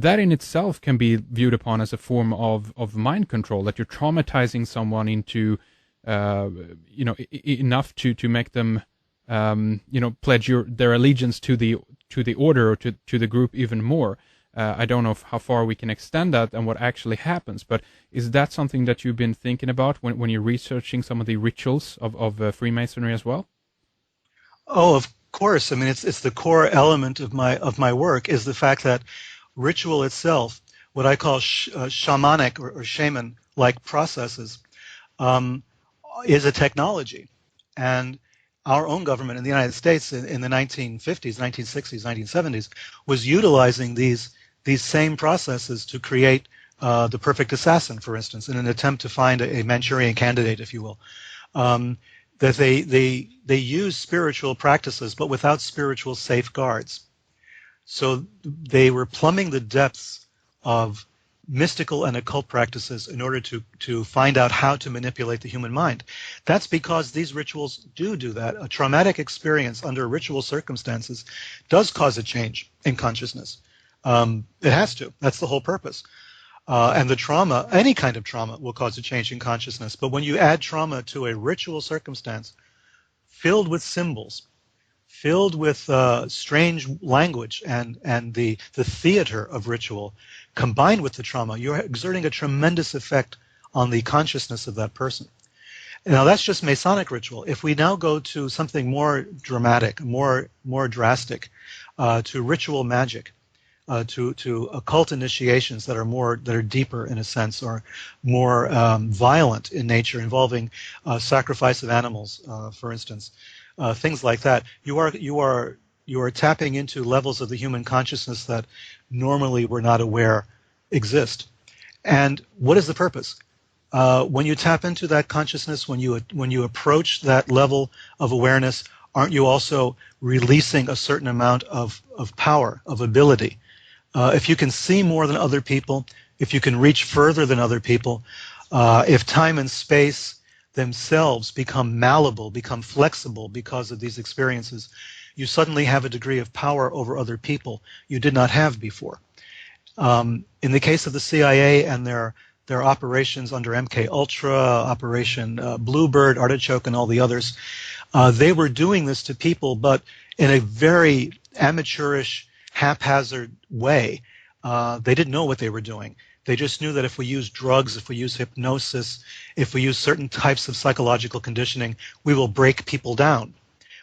that in itself can be viewed upon as a form of mind control, that you're traumatizing someone into, enough to make them, pledge their allegiance to the order or to the group even more. I don't know how far we can extend that and what actually happens, but is that something that you've been thinking about when you're researching some of the rituals of Freemasonry as well? Oh, of course. I mean, it's the core element of my work is the fact that ritual itself, what I call shamanic or shaman-like processes, is a technology. And our own government in the United States in the 1950s, 1960s, 1970s was utilizing these same processes to create the perfect assassin, for instance, in an attempt to find a Manchurian candidate, if you will. That they use spiritual practices, but without spiritual safeguards. So they were plumbing the depths of mystical and occult practices in order to find out how to manipulate the human mind. That's because these rituals do that. A traumatic experience under ritual circumstances does cause a change in consciousness. It has to. That's the whole purpose. And the trauma, any kind of trauma, will cause a change in consciousness. But when you add trauma to a ritual circumstance filled with symbols, filled with strange language and the theater of ritual, combined with the trauma, you're exerting a tremendous effect on the consciousness of that person. Now, that's just Masonic ritual. If we now go to something more dramatic, more drastic, to ritual magic, to occult initiations that are deeper in a sense, or more violent in nature, involving sacrifice of animals, for instance, things like that. You are tapping into levels of the human consciousness that normally we're not aware exist. And what is the purpose? When you tap into that consciousness, when you approach that level of awareness, aren't you also releasing a certain amount of power, of ability? If you can see more than other people, if you can reach further than other people, if time and space themselves become malleable, become flexible because of these experiences, you suddenly have a degree of power over other people you did not have before. In the case of the CIA and their operations under MK Ultra, Operation Bluebird, Artichoke, and all the others, they were doing this to people, but in a very amateurish, haphazard way. They didn't know what they were doing. They just knew that if we use drugs, if we use hypnosis, if we use certain types of psychological conditioning, we will break people down.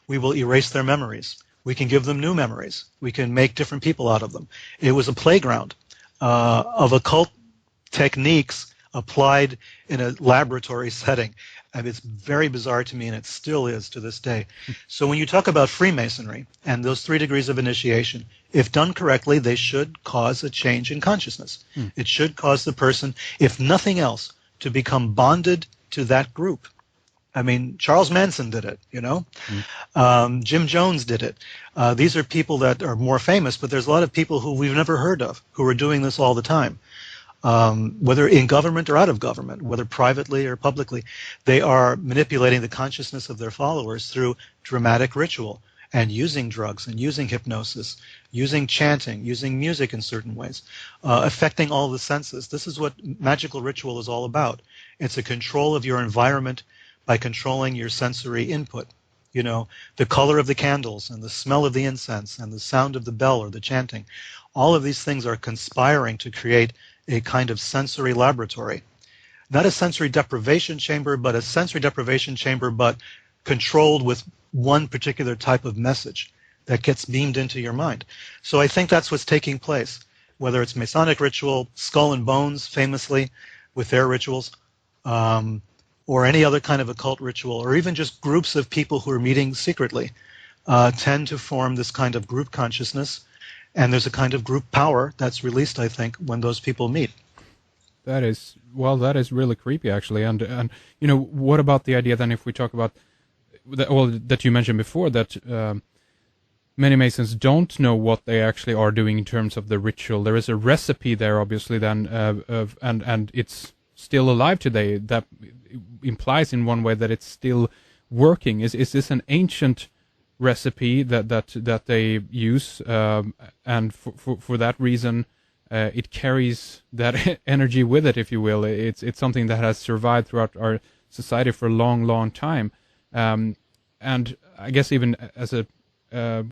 We will erase their memories. We can give them new memories. We can make different people out of them. It was a playground of occult techniques applied in a laboratory setting. And it's very bizarre to me, and it still is to this day. So when you talk about Freemasonry and those 3 degrees of initiation, if done correctly, they should cause a change in consciousness. It should cause the person, if nothing else, to become bonded to that group. I mean, Charles Manson did it, you know. Jim Jones did it. These are people that are more famous, but there's a lot of people who we've never heard of who are doing this all the time. Whether in government or out of government, whether privately or publicly, they are manipulating the consciousness of their followers through dramatic ritual and using drugs and using hypnosis, using chanting, using music in certain ways, affecting all the senses. This is what magical ritual is all about. It's a control of your environment by controlling your sensory input. You know, the color of the candles and the smell of the incense and the sound of the bell or the chanting. All of these things are conspiring to create a kind of sensory laboratory. Not a sensory deprivation chamber, but a sensory deprivation chamber, but controlled with one particular type of message that gets beamed into your mind. So I think that's what's taking place, whether it's Masonic ritual, Skull and Bones, famously, with their rituals, or any other kind of occult ritual, or even just groups of people who are meeting secretly, tend to form this kind of group consciousness. And there's a kind of group power that's released, I think, when those people meet. That is really creepy, actually. And you know, what about the idea then, if we talk about that you mentioned before, that many Masons don't know what they actually are doing in terms of the ritual. There is a recipe there, obviously, then, and it's still alive today. That implies in one way that it's still working. Is this an ancient recipe that they use, and for that reason it carries that energy with it, if you will. It's something that has survived throughout our society for a long, long time. And I guess even as a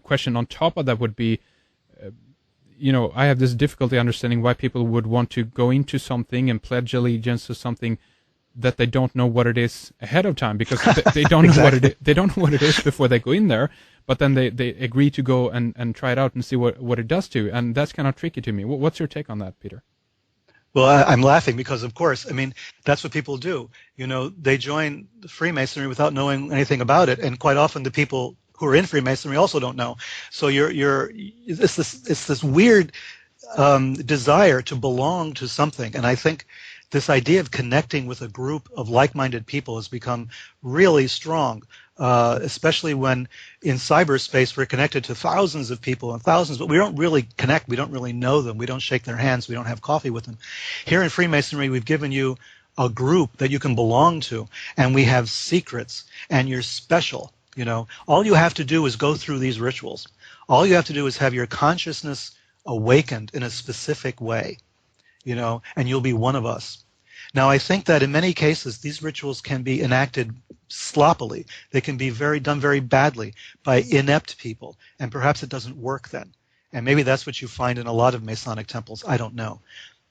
question on top of that would be, I have this difficulty understanding why people would want to go into something and pledge allegiance to something that they don't know what it is ahead of time, because they don't know what it is. They don't know what it is before they go in there, but then they agree to go and try it out and see what it does to you, and that's kind of tricky to me. What's your take on that, Peter? Well, I'm laughing because, of course, I mean, that's what people do. They join Freemasonry without knowing anything about it, and quite often the people who are in Freemasonry also don't know. So it's this weird desire to belong to something, and I think this idea of connecting with a group of like-minded people has become really strong, especially when in cyberspace we're connected to thousands of people and thousands, but we don't really connect. We don't really know them. We don't shake their hands. We don't have coffee with them. Here in Freemasonry, we've given you a group that you can belong to, and we have secrets, and you're special. All you have to do is go through these rituals. All you have to do is have your consciousness awakened in a specific way, and you'll be one of us. Now, I think that in many cases, these rituals can be enacted sloppily. They can be done very badly by inept people, and perhaps it doesn't work then. And maybe that's what you find in a lot of Masonic temples. I don't know.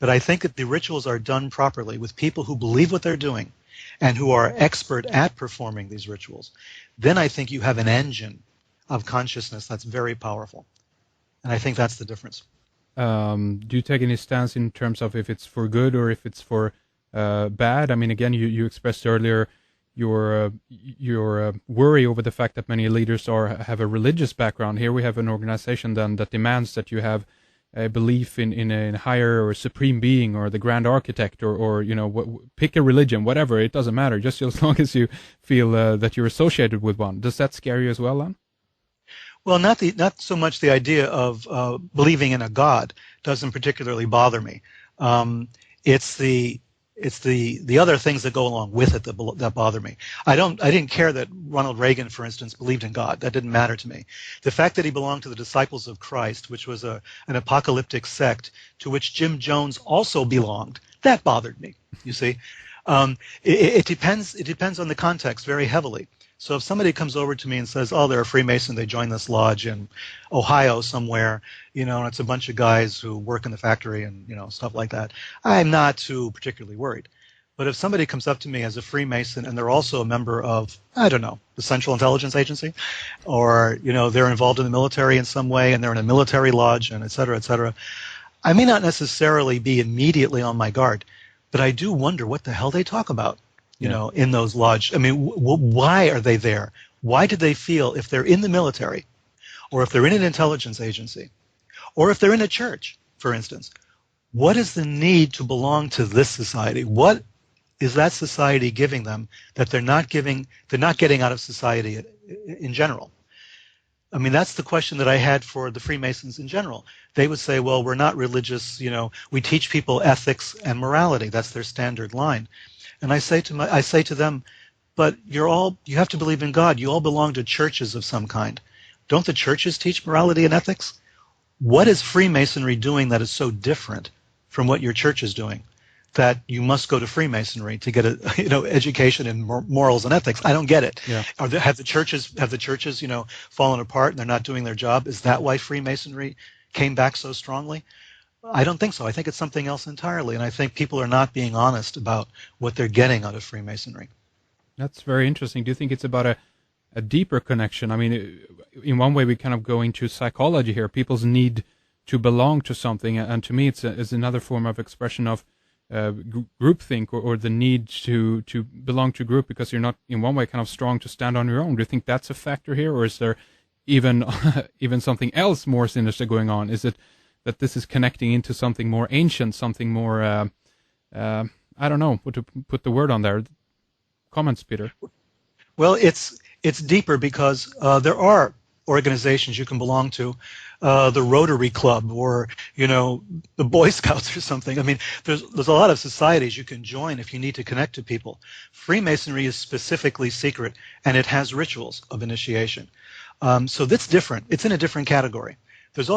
But I think that the rituals are done properly with people who believe what they're doing and who are expert at performing these rituals. Then I think you have an engine of consciousness that's very powerful. And I think that's the difference. Do you take any stance in terms of if it's for good or if it's for bad? I mean, again, you expressed earlier your worry over the fact that many leaders have a religious background. Here we have an organization then that demands that you have a belief in a higher or supreme being or the grand architect or pick a religion, whatever. It doesn't matter, just as long as you feel that you're associated with one. Does that scare you as well, then? Well, not so much the idea of believing in a God doesn't particularly bother me. It's the other things that go along with it that bother me. I didn't care that Ronald Reagan, for instance, believed in God. That didn't matter to me. The fact that he belonged to the Disciples of Christ, which was an apocalyptic sect to which Jim Jones also belonged, that bothered me. You see, it depends on the context very heavily. So if somebody comes over to me and says, "Oh, they're a Freemason, they joined this lodge in Ohio somewhere," and it's a bunch of guys who work in the factory and stuff like that, I'm not too particularly worried. But if somebody comes up to me as a Freemason and they're also a member of, I don't know, the Central Intelligence Agency, or they're involved in the military in some way and they're in a military lodge and et cetera, I may not necessarily be immediately on my guard, but I do wonder what the hell they talk about. In those lodges. I mean, why are they there? Why do they feel, if they're in the military, or if they're in an intelligence agency, or if they're in a church, for instance, what is the need to belong to this society? What is that society giving them that they're not getting out of society in general? I mean, that's the question that I had for the Freemasons in general. They would say, well, we're not religious, we teach people ethics and morality. That's their standard line. And I say to them, but you have to believe in God. You all belong to churches of some kind. Don't the churches teach morality and ethics? What is Freemasonry doing that is so different from what your church is doing that you must go to Freemasonry to get a education in morals and ethics? I don't get it. Yeah. Have the churches fallen apart and they're not doing their job? Is that why Freemasonry came back so strongly? I don't think so. I think it's something else entirely, and I think people are not being honest about what they're getting out of Freemasonry. That's very interesting. Do you think it's about a deeper connection? I mean, in one way we kind of go into psychology here, people's need to belong to something, and to me it's another form of expression of groupthink or the need to belong to a group because you're not, in one way, kind of strong to stand on your own. Do you think that's a factor here, or is there even something else more sinister going on? Is it that this is connecting into something more ancient, something more, I don't know what to put the word on there. Comments, Peter? Well, it's deeper because there are organizations you can belong to, the Rotary Club or, the Boy Scouts or something. I mean, there's a lot of societies you can join if you need to connect to people. Freemasonry is specifically secret, and it has rituals of initiation. So that's different. It's in a different category.